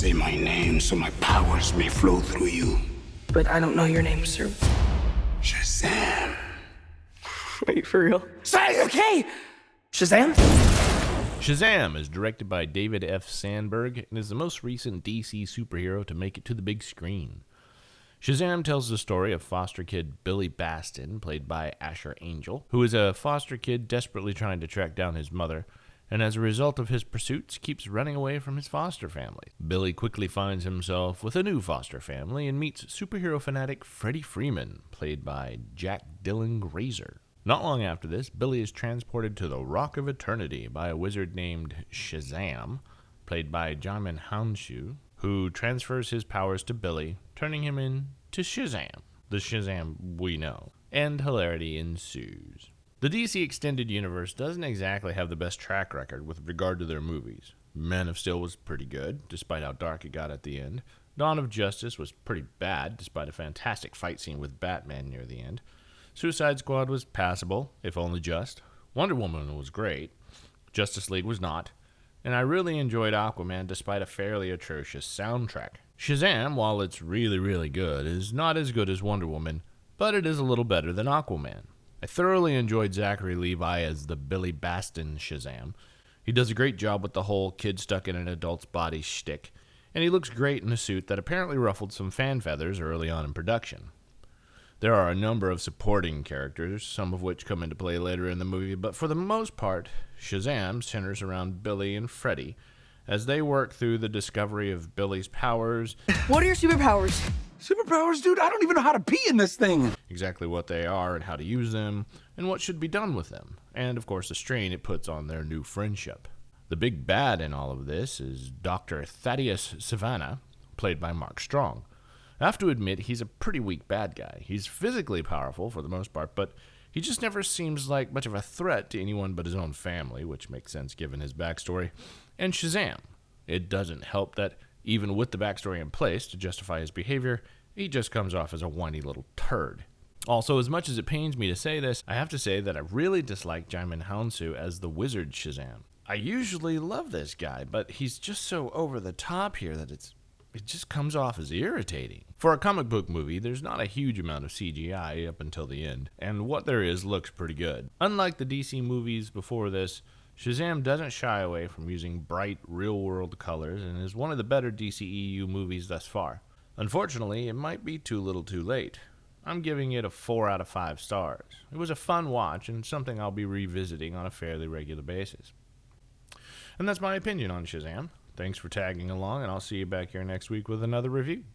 say my name so my powers may flow through you. But I don't know your name, sir. Shazam. Are you for real? Say, okay! Shazam? Shazam is directed by David F. Sandberg and is the most recent DC superhero to make it to the big screen. Shazam tells the story of foster kid Billy Baston, played by Asher Angel, who is a foster kid desperately trying to track down his mother, and as a result of his pursuits, keeps running away from his foster family. Billy quickly finds himself with a new foster family and meets superhero fanatic Freddie Freeman, played by Jack Dylan Grazer. Not long after this, Billy is transported to the Rock of Eternity by a wizard named Shazam, played by Jaimin Hounshu, who transfers his powers to Billy, turning him into Shazam, the Shazam we know, and hilarity ensues. The DC Extended Universe doesn't exactly have the best track record with regard to their movies. Man of Steel was pretty good, despite how dark it got at the end. Dawn of Justice was pretty bad, despite a fantastic fight scene with Batman near the end. Suicide Squad was passable, if only just. Wonder Woman was great. Justice League was not. And I really enjoyed Aquaman despite a fairly atrocious soundtrack. Shazam, while it's really, really good, is not as good as Wonder Woman, but it is a little better than Aquaman. I thoroughly enjoyed Zachary Levi as the Billy Baston Shazam. He does a great job with the whole kid stuck in an adult's body shtick, and he looks great in a suit that apparently ruffled some fan feathers early on in production. There are a number of supporting characters, some of which come into play later in the movie, but for the most part, Shazam centers around Billy and Freddy as they work through the discovery of Billy's powers. What are your superpowers? Superpowers, dude? I don't even know how to pee in this thing. Exactly what they are and how to use them, and what should be done with them, and of course the strain it puts on their new friendship. The big bad in all of this is Dr. Thaddeus Savannah, played by Mark Strong. I have to admit, he's a pretty weak bad guy. He's physically powerful for the most part, but he just never seems like much of a threat to anyone but his own family, which makes sense given his backstory. And Shazam. It doesn't help that, even with the backstory in place to justify his behavior, he just comes off as a whiny little turd. Also, as much as it pains me to say this, I have to say that I really dislike Jaimin Hounshu as the wizard Shazam. I usually love this guy, but he's just so over the top here that it just comes off as irritating. For a comic book movie, there's not a huge amount of CGI up until the end, and what there is looks pretty good. Unlike the DC movies before this, Shazam doesn't shy away from using bright, real-world colors and is one of the better DCEU movies thus far. Unfortunately, it might be too little too late. I'm giving it a 4 out of 5 stars. It was a fun watch and something I'll be revisiting on a fairly regular basis. And that's my opinion on Shazam. Thanks for tagging along, and I'll see you back here next week with another review.